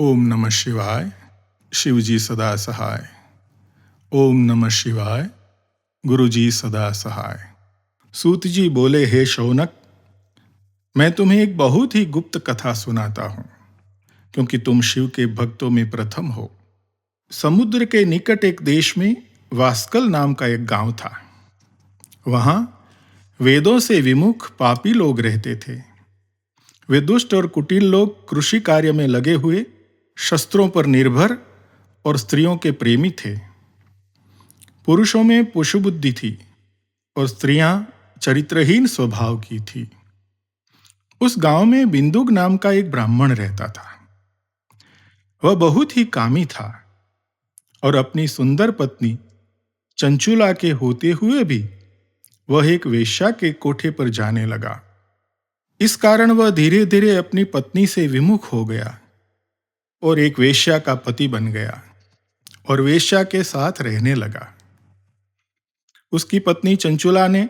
ओम नमः शिवाय। शिवजी सदा सहाय। ओम नमः शिवाय। गुरुजी सदा सहाय। सूत जी बोले, हे शौनक, मैं तुम्हें एक बहुत ही गुप्त कथा सुनाता हूं, क्योंकि तुम शिव के भक्तों में प्रथम हो। समुद्र के निकट एक देश में वास्कल नाम का एक गांव था। वहां वेदों से विमुख पापी लोग रहते थे। वे दुष्ट और कुटिल लोग कृषि कार्य में लगे हुए, शस्त्रों पर निर्भर और स्त्रियों के प्रेमी थे। पुरुषों में पशु बुद्धि थी और स्त्रियां चरित्रहीन स्वभाव की थी। उस गांव में बिंदुक नाम का एक ब्राह्मण रहता था। वह बहुत ही कामी था और अपनी सुंदर पत्नी चंचुला के होते हुए भी वह एक वेश्या के कोठे पर जाने लगा। इस कारण वह धीरे धीरे अपनी पत्नी से विमुख हो गया और एक वेश्या का पति बन गया और वेश्या के साथ रहने लगा। उसकी पत्नी चंचुला ने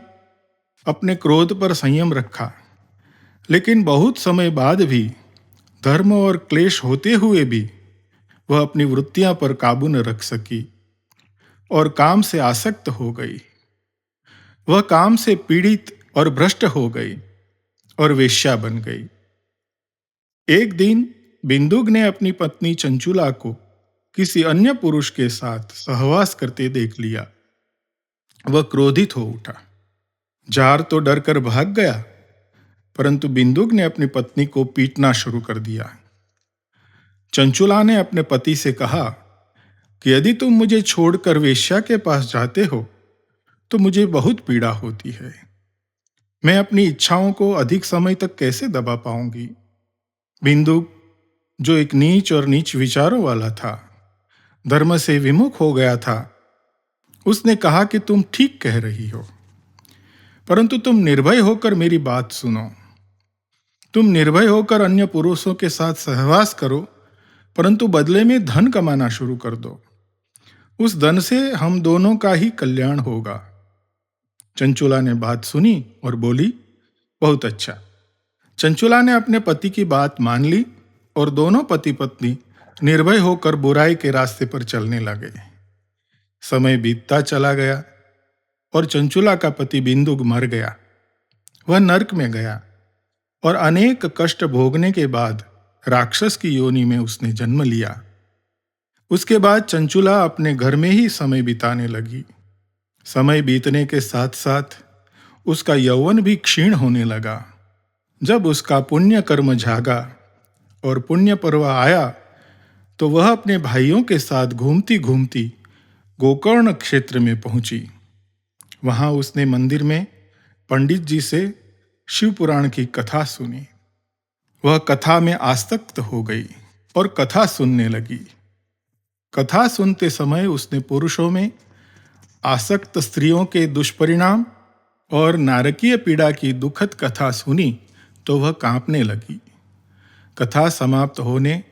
अपने क्रोध पर संयम रखा, लेकिन बहुत समय बाद भी धर्म और क्लेश होते हुए भी वह अपनी वृत्तियां पर काबू न रख सकी और काम से आसक्त हो गई। वह काम से पीड़ित और भ्रष्ट हो गई और वेश्या बन गई। एक दिन बिंदुक ने अपनी पत्नी चंचुला को किसी अन्य पुरुष के साथ सहवास करते देख लिया। वह क्रोधित हो उठा। जार तो डर कर भाग गया, परंतु बिंदुक ने अपनी पत्नी को पीटना शुरू कर दिया। चंचुला ने अपने पति से कहा कि यदि तुम मुझे छोड़कर वेश्या के पास जाते हो तो मुझे बहुत पीड़ा होती है। मैं अपनी इच्छाओं को अधिक समय तक कैसे दबा पाऊंगी। बिंदुक, जो एक नीच और नीच विचारों वाला था, धर्म से विमुख हो गया था, उसने कहा कि तुम ठीक कह रही हो, परंतु तुम निर्भय होकर मेरी बात सुनो। तुम निर्भय होकर अन्य पुरुषों के साथ सहवास करो, परंतु बदले में धन कमाना शुरू कर दो। उस धन से हम दोनों का ही कल्याण होगा। चंचुला ने बात सुनी और बोली, बहुत अच्छा। चंचुला ने अपने पति की बात मान ली और दोनों पति पत्नी निर्भय होकर बुराई के रास्ते पर चलने लगे। समय बीतता चला गया और चंचुला का पति बिंदुक मर गया। वह नरक में गया और अनेक कष्ट भोगने के बाद राक्षस की योनि में उसने जन्म लिया। उसके बाद चंचुला अपने घर में ही समय बिताने लगी। समय बीतने के साथ साथ उसका यौवन भी क्षीण होने लगा। जब उसका पुण्य कर्म जागा और पुण्य पर्व आया तो वह अपने भाइयों के साथ घूमती घूमती गोकर्ण क्षेत्र में पहुंची। वहां उसने मंदिर में पंडित जी से शिव पुराण की कथा सुनी। वह कथा में आसक्त हो गई और कथा सुनने लगी। कथा सुनते समय उसने पुरुषों में आसक्त स्त्रियों के दुष्परिणाम और नारकीय पीड़ा की दुखद कथा सुनी तो वह कांपने लगी। कथा समाप्त होने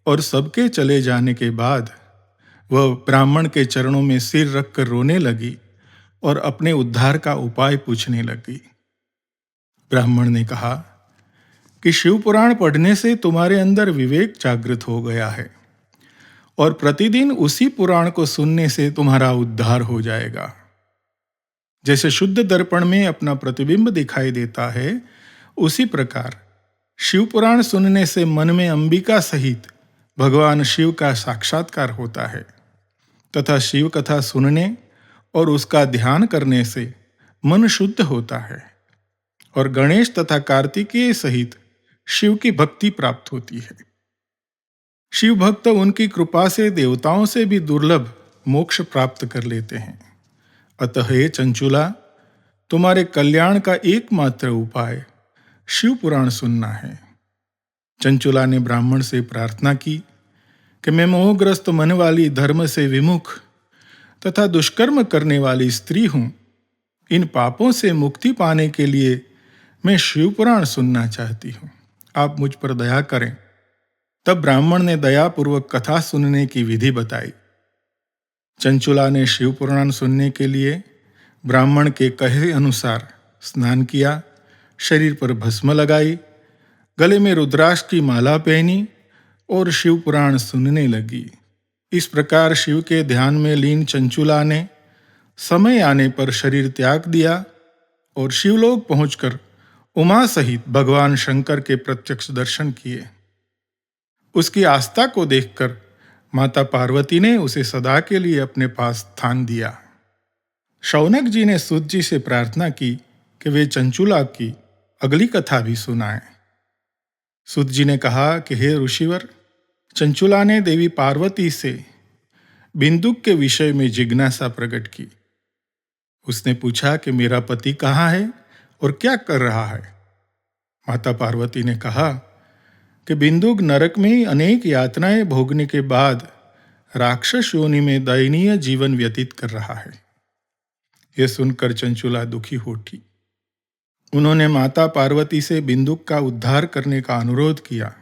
और सबके चले जाने के बाद वह ब्राह्मण के चरणों में सिर रखकर रोने लगी और अपने उद्धार का उपाय पूछने लगी। ब्राह्मण ने कहा कि शिव पुराण पढ़ने से तुम्हारे अंदर विवेक जागृत हो गया है और प्रतिदिन उसी पुराण को सुनने से तुम्हारा उद्धार हो जाएगा। जैसे शुद्ध दर्पण में अपना प्रतिबिंब दिखाई देता है, उसी प्रकार शिव पुराण सुनने से मन में अंबिका सहित भगवान शिव का साक्षात्कार होता है तथा शिव कथा सुनने और उसका ध्यान करने से मन शुद्ध होता है और गणेश तथा कार्तिकेय सहित शिव की भक्ति प्राप्त होती है। शिव भक्त उनकी कृपा से देवताओं से भी दुर्लभ मोक्ष प्राप्त कर लेते हैं। अतः हे चंचुला, तुम्हारे कल्याण का एकमात्र उपाय शिव पुराण सुनना है। चंचुला ने ब्राह्मण से प्रार्थना की कि मैं मोहग्रस्त मन वाली, धर्म से विमुख तथा दुष्कर्म करने वाली स्त्री हूं। इन पापों से मुक्ति पाने के लिए मैं शिव पुराण सुनना चाहती हूं। आप मुझ पर दया करें। तब ब्राह्मण ने दयापूर्वक कथा सुनने की विधि बताई। चंचुला ने शिव पुराण सुनने के लिए ब्राह्मण के कहे अनुसार स्नान किया, शरीर पर भस्म लगाई, गले में रुद्राक्ष की माला पहनी और शिव पुराण सुनने लगी। इस प्रकार शिव के ध्यान में लीन चंचुला ने समय आने पर शरीर त्याग दिया और शिवलोक पहुंचकर उमा सहित भगवान शंकर के प्रत्यक्ष दर्शन किए। उसकी आस्था को देखकर माता पार्वती ने उसे सदा के लिए अपने पास स्थान दिया। शौनक जी ने सूत जी से प्रार्थना की कि वे चंचुला की अगली कथा भी सुनाएं। सूत जी ने कहा कि हे ऋषिवर, चंचुला ने देवी पार्वती से बिंदुक के विषय में जिज्ञासा प्रकट की। उसने पूछा कि मेरा पति कहाँ है और क्या कर रहा है। माता पार्वती ने कहा कि बिंदुक नरक में अनेक यातनाएं भोगने के बाद राक्षस योनि में दयनीय जीवन व्यतीत कर रहा है। यह सुनकर चंचुला दुखी हो उठी। उन्होंने माता पार्वती से बिंदुक का उद्धार करने का अनुरोध किया।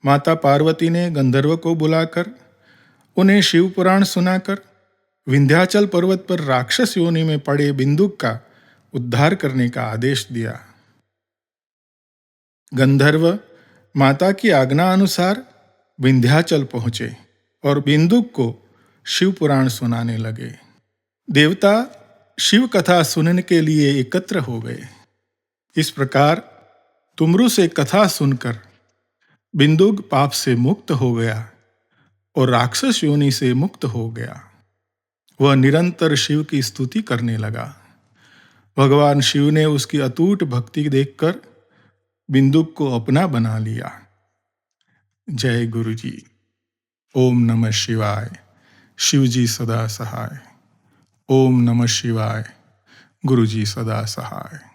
माता पार्वती ने गंधर्व को बुलाकर उन्हें शिव पुराण सुनाकर विंध्याचल पर्वत पर राक्षस योनि में पड़े बिंदुक का उद्धार करने का आदेश दिया। गंधर्व माता की आज्ञा अनुसार विंध्याचल पहुंचे और बिंदुक को शिव पुराण सुनाने लगे। देवता शिव कथा सुनने के लिए एकत्र हो गए। इस प्रकार तुमरु से कथा सुनकर बिंदुक पाप से मुक्त हो गया और राक्षस योनि से मुक्त हो गया। वह निरंतर शिव की स्तुति करने लगा। भगवान शिव ने उसकी अटूट भक्ति देखकर बिंदुक को अपना बना लिया। जय गुरु जी। ओम नमः शिवाय। शिव जी सदा सहाय। ओम नमः शिवाय। गुरु जी सदा सहाय।